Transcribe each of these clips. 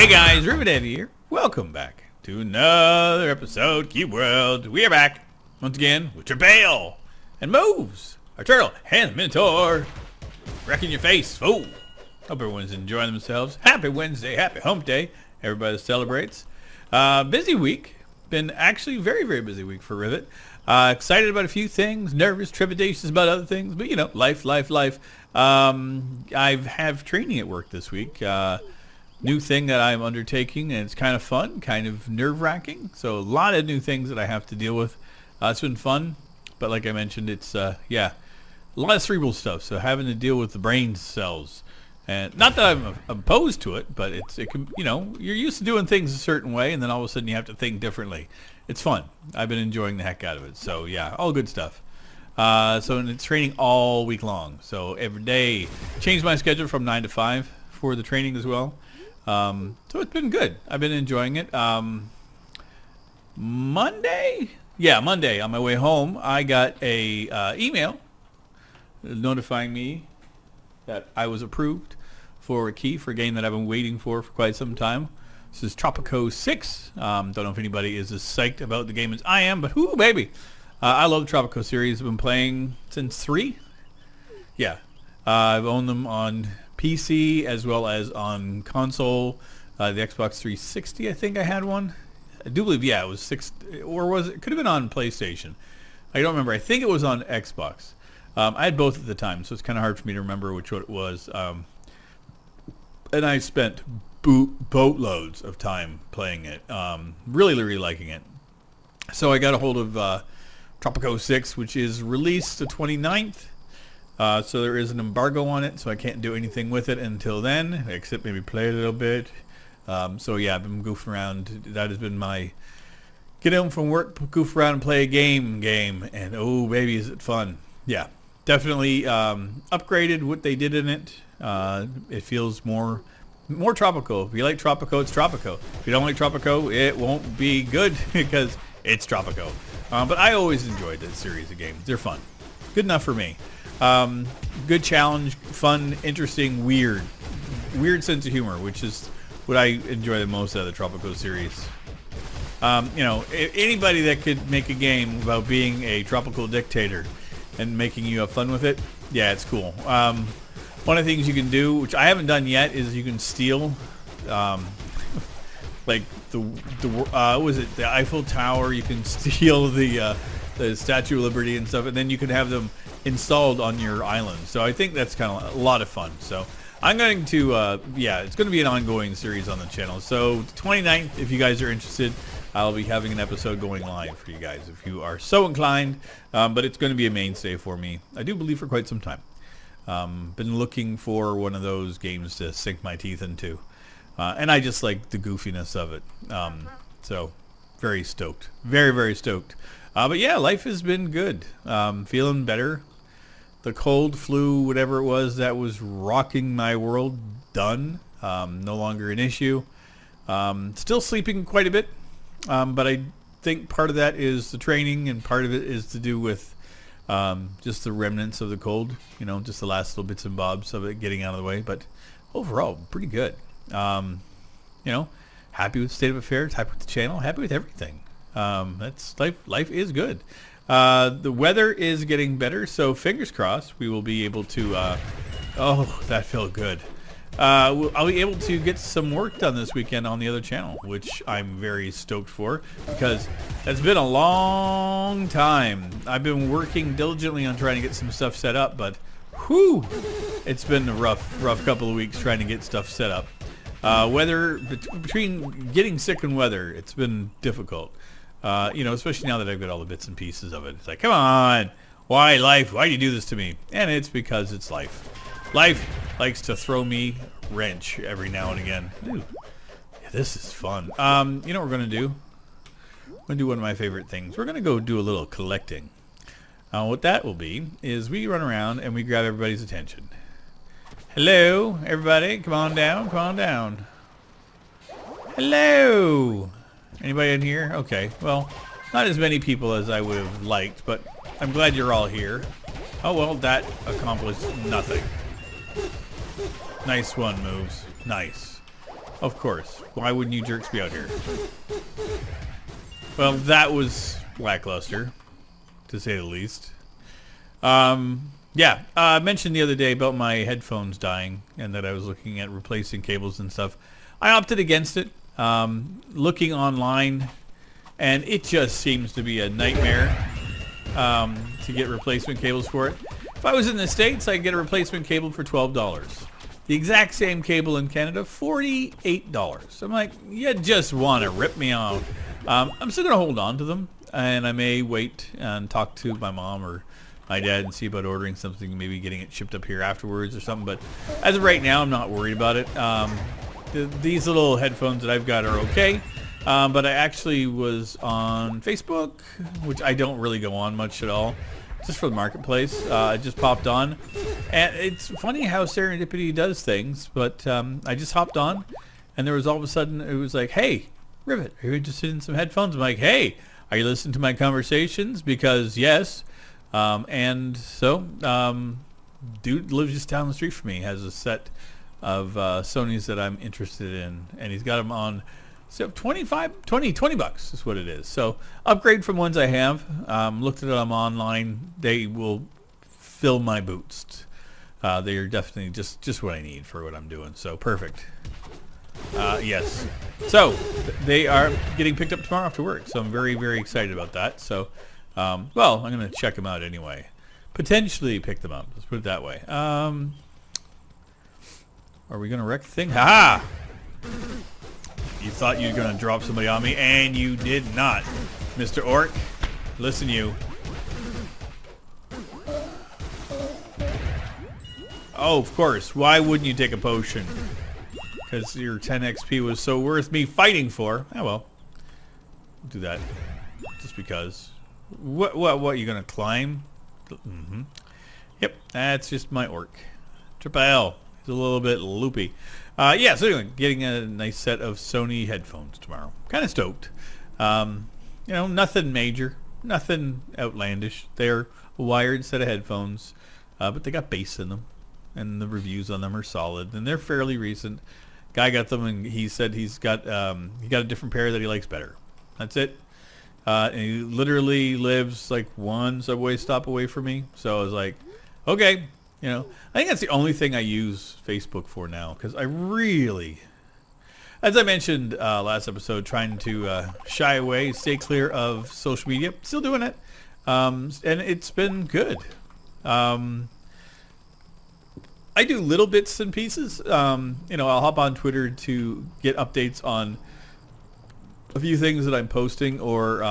Hey guys, Rivet here. Welcome back to another episode, Cube World. We are back once again with Travail and Moves, our turtle and the Minotaur, wrecking your face. Oh, hope everyone's enjoying themselves. Happy Wednesday, happy hump day. Everybody celebrates. Busy week. Been actually very, very busy week for Rivet. Excited about a few things, nervous, trepidatious about other things, but you know, life. I have training at work this week. New thing that I'm undertaking, and it's kind of fun, kind of nerve-wracking. So a lot of new things that I have to deal with. It's been fun, but like I mentioned, it's a lot of cerebral stuff. So having to deal with the brain cells, and not that I'm opposed to it, but it can, you know, you're used to doing things a certain way, and then all of a sudden you have to think differently. It's fun. I've been enjoying the heck out of it. So yeah, all good stuff. And it's training all week long. So every day, changed my schedule from 9 to 5 for the training as well. So it's been good. I've been enjoying it. Monday on my way home, I got a email notifying me that I was approved for a key for a game that I've been waiting for quite some time. This is Tropico 6. Don't know if anybody is as psyched about the game as I am, but whoo baby. I love the Tropico series. I've been playing since 3. Yeah. I've owned them on PC as well as on console. The Xbox 360, I think I had one. I do believe, yeah, it was 6, or was it? Could have been on PlayStation. I don't remember. I think it was on Xbox. I had both at the time, so it's kind of hard for me to remember which one it was. And I spent boatloads of time playing it. Really, really liking it. So I got a hold of Tropico 6, which is released the 29th. So there is an embargo on it, so I can't do anything with it until then, except maybe play a little bit. So yeah, I've been goofing around. That has been my get home from work, goof around and play a game, and oh baby, is it fun. Yeah, definitely upgraded what they did in it. It feels more Tropico. If you like Tropico, it's Tropico. If you don't like Tropico, it won't be good because it's Tropico. But I always enjoyed that series of games. They're fun. Good enough for me. Good challenge, fun, interesting, weird sense of humor, which is what I enjoy the most out of the Tropico series. You know, anybody that could make a game about being a tropical dictator and making you have fun with it, yeah, it's cool. One of the things you can do, which I haven't done yet, is you can steal, like the Eiffel Tower. You can steal the Statue of Liberty and stuff, and then you can have them installed on your island. So I think that's kind of a lot of fun. So I'm going to, it's going to be an ongoing series on the channel. So 29th, if you guys are interested, I'll be having an episode going live for you guys if you are so inclined. But it's going to be a mainstay for me, I do believe, for quite some time. Been looking for one of those games to sink my teeth into. And I just like the goofiness of it. So very stoked. Very, very stoked. But yeah, life has been good. Feeling better. The cold, flu, whatever it was that was rocking my world, done. No longer an issue. Still sleeping quite a bit. But I think part of that is the training, and part of it is to do with just the remnants of the cold. You know, just the last little bits and bobs of it getting out of the way. But overall, pretty good. You know, happy with the state of affairs, happy with the channel, happy with everything. That's life is good. The weather is getting better, so fingers crossed we will be able to oh, that felt good. I'll be able to get some work done this weekend on the other channel, which I'm very stoked for, because it's been a long time. I've been working diligently on trying to get some stuff set up, but whew, it's been a rough couple of weeks trying to get stuff set up. Weather, between getting sick and weather, it's been difficult. You know, especially now that I've got all the bits and pieces of it. It's like, come on, why life? Why do you do this to me? And it's because it's life. Life likes to throw me wrench every now and again. Ooh, yeah, this is fun. You know what we're going to do? We're going to do one of my favorite things. We're going to go do a little collecting. What that will be is we run around and we grab everybody's attention. Hello, everybody. Come on down. Come on down. Hello. Anybody in here? Okay, well, not as many people as I would have liked, but I'm glad you're all here. Oh, well, that accomplished nothing. Nice one, Moves. Nice. Of course. Why wouldn't you jerks be out here? Well, that was lackluster, to say the least. Yeah, I mentioned the other day about my headphones dying and that I was looking at replacing cables and stuff. I opted against it, looking online, and it just seems to be a nightmare to get replacement cables for it. If I was in the States, I'd get a replacement cable for $12. The exact same cable in Canada, $48. I'm like, you just want to rip me off. I'm still going to hold on to them, and I may wait and talk to my mom or my dad and see about ordering something, maybe getting it shipped up here afterwards or something. But as of right now, I'm not worried about it. These little headphones that I've got are okay. But I actually was on Facebook, which I don't really go on much at all, just for the marketplace. I just popped on. And it's funny how serendipity does things, but I just hopped on, and there was all of a sudden, it was like, hey, Rivet, are you interested in some headphones? I'm like, hey, are you listening to my conversations? Because yes. And so, dude lives just down the street from me, has a set of Sonys that I'm interested in, and he's got them on. So $20 is what it is. So upgrade from ones I have. Looked at them online. They will fill my boots. They are definitely just what I need for what I'm doing. So perfect. Yes. So they are getting picked up tomorrow after work. So I'm very, very excited about that. So, well, I'm going to check them out anyway. Potentially pick them up. Let's put it that way. Are we going to wreck the thing? Ha! You thought you were going to drop somebody on me, and you did not. Mr. Orc, listen you. Oh, of course. Why wouldn't you take a potion? Because your 10 XP was so worth me fighting for. Oh, well. Do that. Just because. What, you going to climb? Mm-hmm. Yep, that's just my Orc. Triple L. He's a little bit loopy. Yeah, so anyway, getting a nice set of Sony headphones tomorrow. Kind of stoked. You know, nothing major, nothing outlandish. They're a wired set of headphones, but they got bass in them, and the reviews on them are solid, and they're fairly recent. Guy got them, and he said he got a different pair that he likes better. That's it. And he literally lives like one subway stop away from me, so I was like, okay. You know, I think that's the only thing I use Facebook for now, because I really, as I mentioned last episode, trying to shy away, stay clear of social media. Still doing it, and it's been good. I do little bits and pieces. You know, I'll hop on Twitter to get updates on a few things that I'm posting, or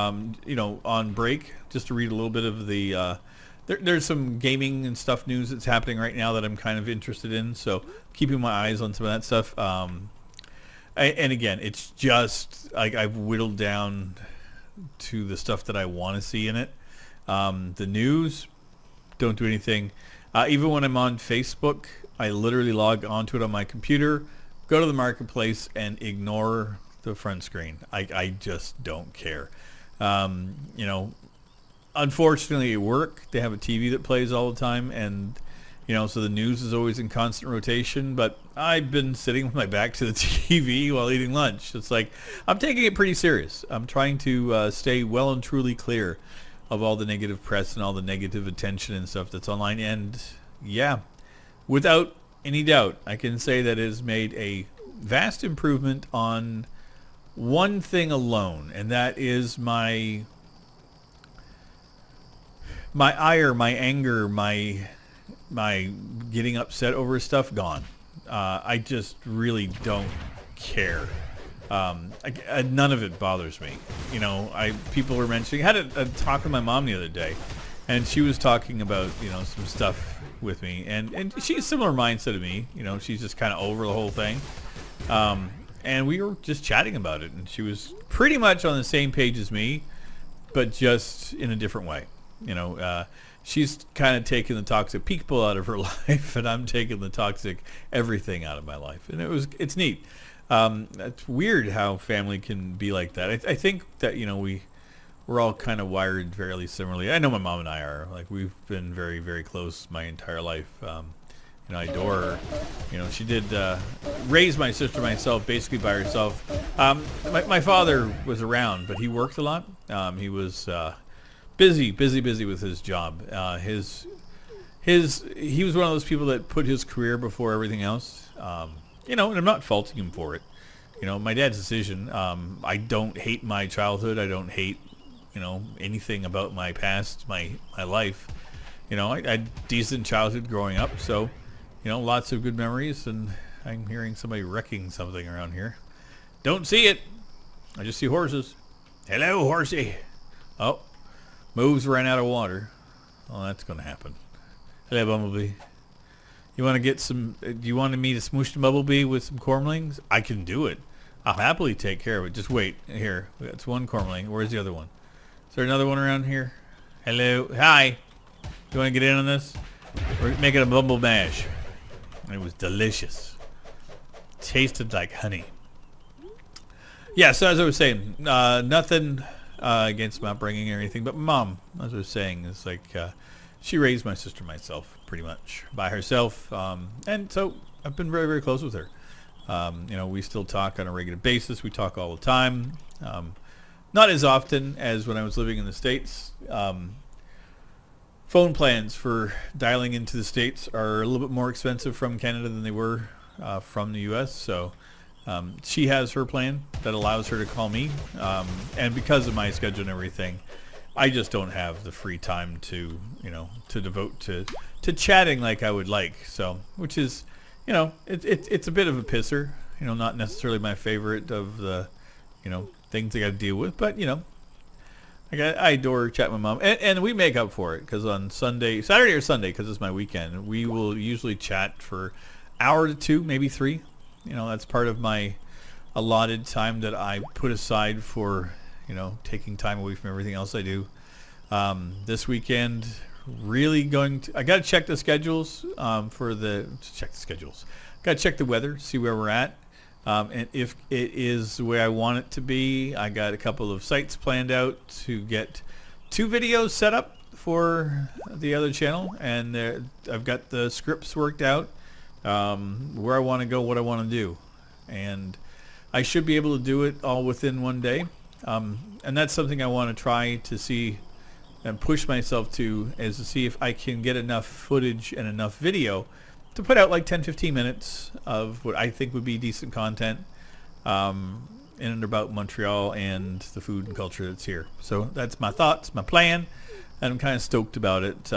you know, on break, just to read a little bit of the. There's some gaming and stuff news that's happening right now that I'm kind of interested in, so keeping my eyes on some of that stuff. And again, it's just like I've whittled down to the stuff that I want to see in it. The news, don't do anything. Even when I'm on Facebook, I literally log onto it on my computer, go to the marketplace, and ignore the front screen. I just don't care. You know, unfortunately, at work, they have a TV that plays all the time, and you know, so the news is always in constant rotation. But I've been sitting with my back to the TV while eating lunch. It's like I'm taking it pretty serious. I'm trying to stay well and truly clear of all the negative press and all the negative attention and stuff that's online. And yeah, without any doubt, I can say that it has made a vast improvement on one thing alone, and that is my ire, my anger, my getting upset over stuff gone. I just really don't care. None of it bothers me. You know, people were mentioning. I had a talk with my mom the other day, and she was talking about, you know, some stuff with me, and she's a similar mindset to me. You know, she's just kind of over the whole thing. And we were just chatting about it, and she was pretty much on the same page as me, but just in a different way. You know, she's kind of taking the toxic people out of her life, and I'm taking the toxic everything out of my life. And it's neat. It's weird how family can be like that. I think that, you know, we're all kind of wired fairly similarly. I know my mom and I are. Like, we've been very, very close my entire life. I adore her. She did raise my sister myself, basically by herself. My father was around, but he worked a lot. He was busy with his job. He was one of those people that put his career before everything else. And I'm not faulting him for it. My dad's decision. I don't hate my childhood. I don't hate, anything about my past, my life. I had decent childhood growing up, so, lots of good memories. And I'm hearing somebody wrecking something around here. Don't see it. I just see horses. Hello, horsey. Oh, moves ran out of water. Oh, that's going to happen. Hello, Bumblebee. You want to get some... Do you want me to smoosh the Bumblebee with some cormlings? I can do it. I'll happily take care of it. Just wait. Here. That's one cormling. Where's the other one? Is there another one around here? Hello. Hi. You want to get in on this? We're making a bumble mash. It was delicious. Tasted like honey. Yeah, so as I was saying, nothing against my upbringing or anything, but Mom, as I was saying, is like she raised my sister and myself pretty much by herself, and so I've been very, very close with her. We still talk on a regular basis. We talk all the time. Not as often as when I was living in the States. Phone plans for dialing into the States are a little bit more expensive from Canada than they were from the U.S., so she has her plan that allows her to call me, and because of my schedule and everything, I just don't have the free time to devote to chatting like I would like. So, which is, it's a bit of a pisser, not necessarily my favorite of the, things I got to deal with, but I adore chatting with Mom, and we make up for it because on Saturday or Sunday, because it's my weekend, we will usually chat for hour to two, maybe three. That's part of my allotted time that I put aside for, taking time away from everything else I do. This weekend, really I got to check the schedules Got to check the weather, see where we're at. And if it is the way I want it to be, I got a couple of sites planned out to get 2 videos set up for the other channel, and I've got the scripts worked out, where I want to go, what I want to do, and I should be able to do it all within one day, and that's something I want to try to see and push myself to, is to see if I can get enough footage and enough video to put out like 10-15 minutes of what I think would be decent content in and about Montreal and the food and culture that's here. So that's my thoughts, my plan, and I'm kind of stoked about it.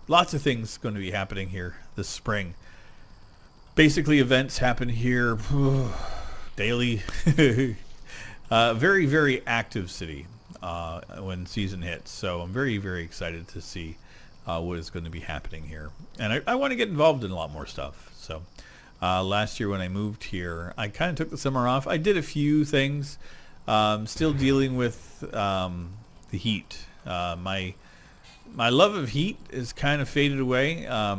Lots of things going to be happening here this spring. Basically, events happen here daily. Very, very active city when season hits. So I'm very, very excited to see what is going to be happening here. And I want to get involved in a lot more stuff. So last year when I moved here, I kind of took the summer off. I did a few things. Still dealing with the heat. My love of heat is kind of faded away. I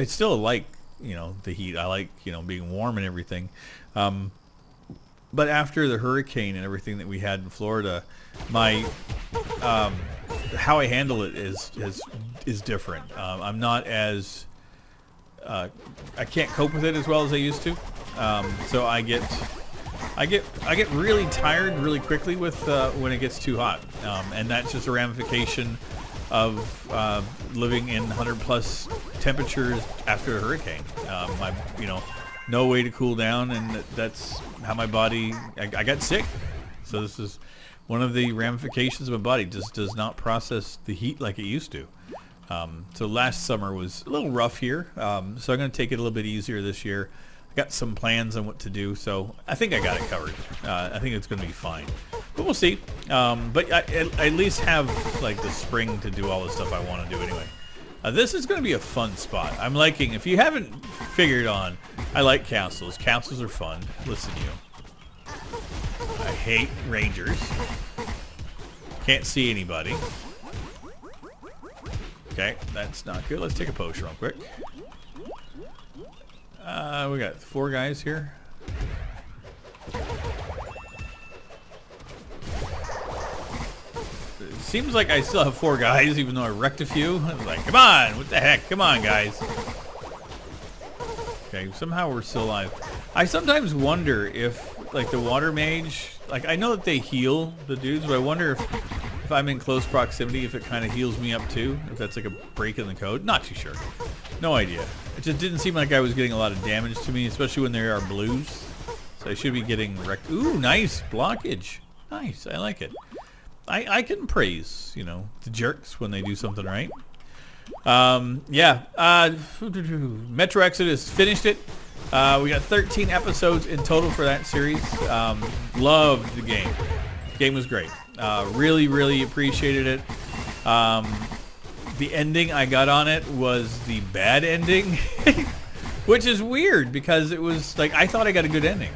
still like, the heat. I like, being warm and everything. But after the hurricane and everything that we had in Florida, my how I handle it is different. I'm not as I can't cope with it as well as I used to. So I get really tired really quickly with when it gets too hot, and that's just a ramification of living in 100+ temperatures after a hurricane. No way to cool down, and that's how my body. I got sick, so this is one of the ramifications of my body. Just does not process the heat like it used to. So last summer was a little rough here, so I'm going to take it a little bit easier this year. I got some plans on what to do, so I think I got it covered. I think it's going to be fine, but we'll see. But I at least have like the spring to do all the stuff I want to do anyway. This is going to be a fun spot. I'm liking, if you haven't figured on, I like castles. Castles are fun. Listen, I hate rangers. Can't see anybody. Okay, that's not good. Let's take a potion real quick. We got 4 guys here. seems like I still have 4 guys, even though I wrecked a few. I was like, come on, what the heck? Come on, guys. Okay, somehow we're still alive. I sometimes wonder if, like, the water mage, like, I know that they heal the dudes, but I wonder if I'm in close proximity, if it kind of heals me up too, if that's like a break in the code. Not too sure. No idea. It just didn't seem like I was getting a lot of damage to me, especially when there are blues. So I should be getting wrecked. Ooh, nice blockage. Nice, I like it. I can praise, you know, the jerks when they do something right. Yeah. Metro Exodus finished it. We got 13 episodes in total for that series. Loved the game. The game was great. Really, really appreciated it. The ending I got on it was the bad ending, which is weird because it was like I thought I got a good ending.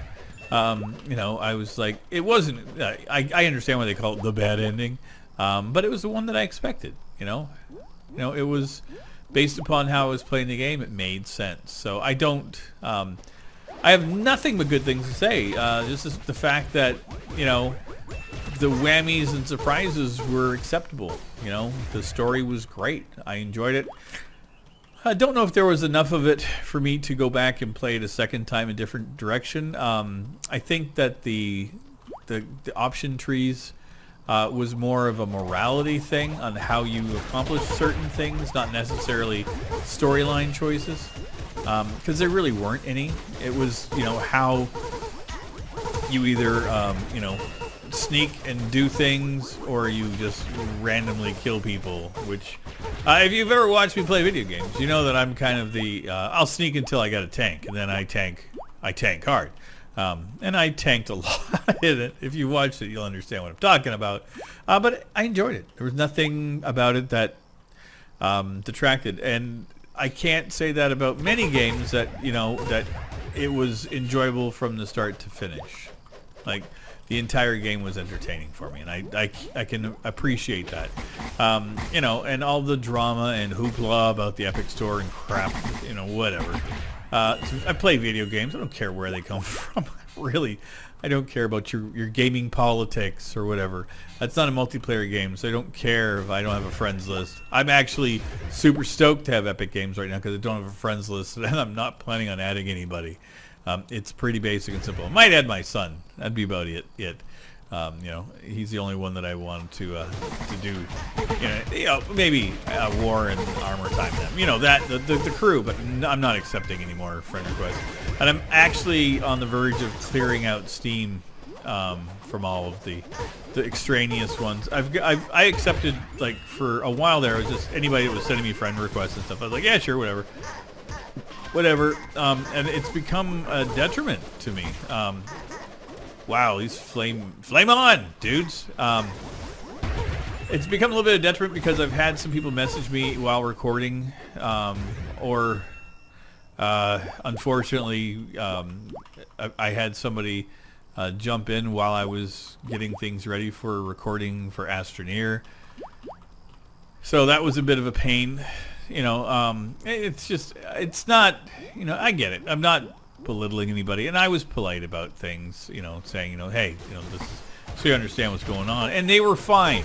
You know, I was like, it wasn't. I understand why they call it the bad ending, but it was the one that I expected. You know, it was based upon how I was playing the game. It made sense. So I don't. I have nothing but good things to say. Just the fact that, you know, the whammies and surprises were acceptable. You know, the story was great. I enjoyed it. I don't know if there was enough of it for me to go back and play it a second time in a different direction. I think that the option trees was more of a morality thing on how you accomplish certain things, not necessarily storyline choices, because there really weren't any. It was, you know, how you either, you know, sneak and do things, or you just randomly kill people, which if you've ever watched me play video games, you know that I'm kind of the I'll sneak until I got a tank, and then I tank hard, and I tanked a lot in it. If you watched it, you'll understand what I'm talking about. But I enjoyed it. There was nothing about it that detracted, and I can't say that about many games that, you know, that it was enjoyable from the start to finish. Like, the entire game was entertaining for me, and I can appreciate that. You know, and all the drama and hoopla about the Epic Store and crap, you know, whatever. I play video games. I don't care where they come from. Really, I don't care about your gaming politics or whatever. That's not a multiplayer game, so I don't care if I don't have a friends list. I'm actually super stoked to have Epic Games right now because I don't have a friends list, and I'm not planning on adding anybody. It's pretty basic and simple. I might add my son. That'd be about it. You know, he's the only one that I wanted to do. You know, maybe War and Armor Time. You know, that the crew, but I'm not accepting any more friend requests. And I'm actually on the verge of clearing out Steam from all of the extraneous ones. I accepted, like, for a while there. It was just anybody that was sending me friend requests and stuff. I was like, yeah, sure, whatever. And it's become a detriment to me. Wow, these flame on, dudes. It's become a little bit of detriment because I've had some people message me while recording, or unfortunately, I had somebody jump in while I was getting things ready for recording for Astroneer. So that was a bit of a pain. You know, it's not, you know, I get it. I'm not belittling anybody, and I was polite about things, you know, saying, you know, hey, you know, this is, so you understand what's going on, and they were fine.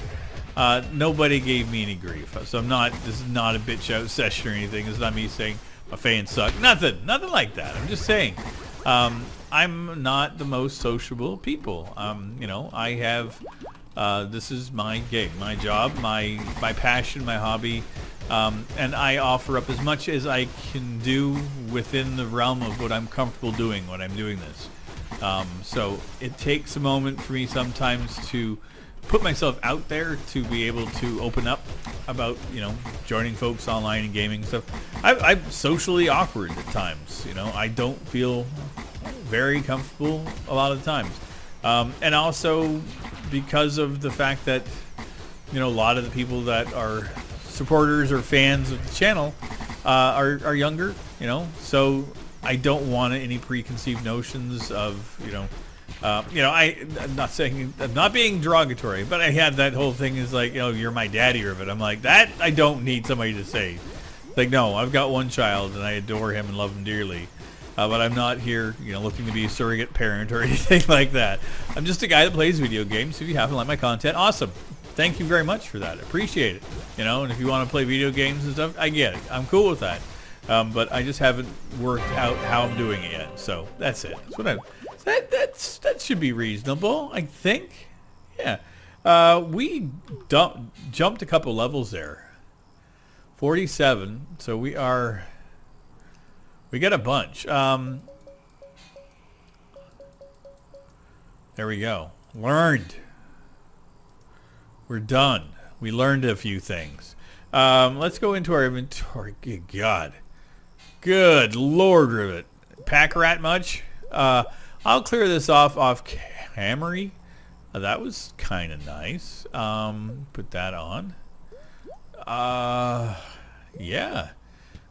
Nobody gave me any grief, so this is not a bitch out session or anything. It's not me saying my fans suck. Nothing like that. I'm just saying, I'm not the most sociable people. You know, I have, this is my gig, my job, my passion, my hobby. And I offer up as much as I can do within the realm of what I'm comfortable doing when I'm doing this. So it takes a moment for me sometimes to put myself out there to be able to open up about, you know, joining folks online and gaming stuff. I'm socially awkward at times. You know, I don't feel very comfortable a lot of times. And also because of the fact that, you know, a lot of the people that are supporters or fans of the channel are younger, you know, so I don't want any preconceived notions of, you know, I'm not saying, I'm not being derogatory, but I had that whole thing is like, you know, you're my daddy, Rivet. I'm like, that I don't need somebody to say. Like, no, I've got one child and I adore him and love him dearly. But I'm not here, you know, looking to be a surrogate parent or anything like that. I'm just a guy that plays video games. If you happen to like my content, awesome. thank you very much for that. Appreciate it. You know, and if you want to play video games and stuff, I get it. I'm cool with that. But I just haven't worked out how I'm doing it yet. So that's it. That's what that should be reasonable, I think. Yeah. We jumped a couple levels there. 47. So we got a bunch. There we go. Learned. We're done. We learned a few things. Let's go into our inventory. Good God. Good Lord, Rivet. Pack rat much? I'll clear this off camera. That was kind of nice. Put that on. Yeah.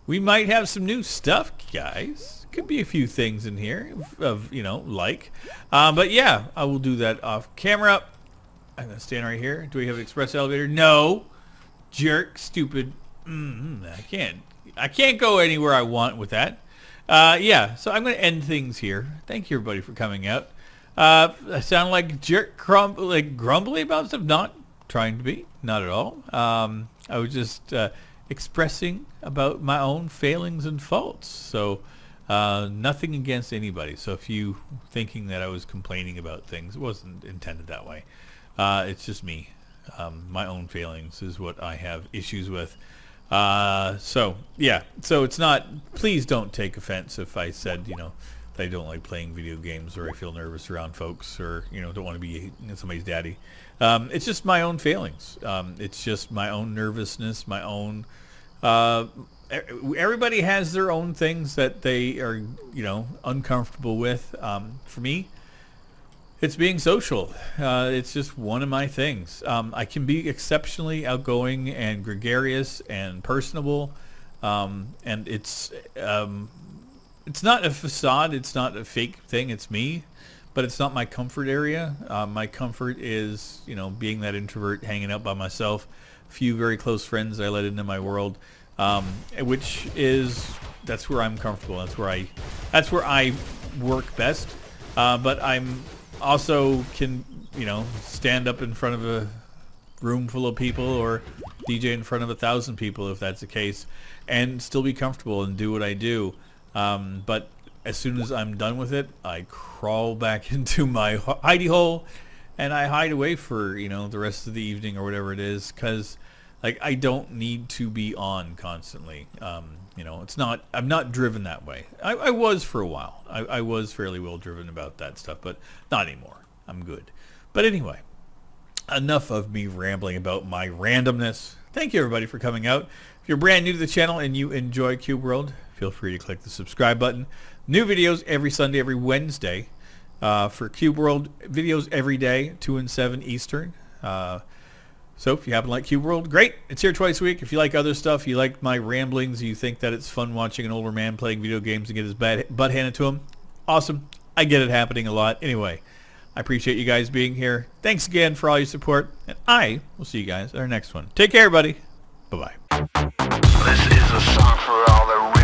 We might have some new stuff, guys. Could be a few things in here of, you know, like. But yeah, I will do that off camera. I'm going to stand right here. Do we have an express elevator? No. Jerk. Stupid. I can't go anywhere I want with that. Yeah, so I'm going to end things here. Thank you, everybody, for coming out. I sound like jerk grumbly about stuff. Not trying to be. Not at all. I was just expressing about my own failings and faults. So nothing against anybody. So if you thinking that I was complaining about things, it wasn't intended that way. It's just me. My own failings is what I have issues with. So yeah, so it's not, please don't take offense if I said, you know, that I don't like playing video games or I feel nervous around folks or, you know, don't want to be somebody's daddy. It's just my own failings. It's just my own nervousness, my own, everybody has their own things that they are, you know, uncomfortable with. For me, it's being social. It's just one of my things. I can be exceptionally outgoing and gregarious and personable, and it's not a facade. It's not a fake thing. It's me, but it's not my comfort area. My comfort is, you know, being that introvert, hanging out by myself. A few very close friends I let into my world, which is that's where I'm comfortable. That's where I work best. But I'm also can, you know, stand up in front of a room full of people or DJ in front of 1,000 people if that's the case and still be comfortable and do what I do. But as soon as I'm done with it, I crawl back into my hidey hole and I hide away for, you know, the rest of the evening or whatever it is, because like I don't need to be on constantly. You know, I'm not driven that way. I was for a while. I was fairly well driven about that stuff, but not anymore. I'm good. But anyway, enough of me rambling about my randomness. Thank you, everybody, for coming out. If you're brand new to the channel and you enjoy Cube World, feel free to click the subscribe button. New videos every Sunday, every Wednesday. For Cube World, videos every day, 2 and 7 Eastern. So if you happen to like Cube World, great. It's here twice a week. If you like other stuff, you like my ramblings, you think that it's fun watching an older man playing video games and get his butt handed to him, awesome. I get it happening a lot. Anyway, I appreciate you guys being here. Thanks again for all your support, and I will see you guys at our next one. Take care, everybody. Bye-bye. This is a song for all the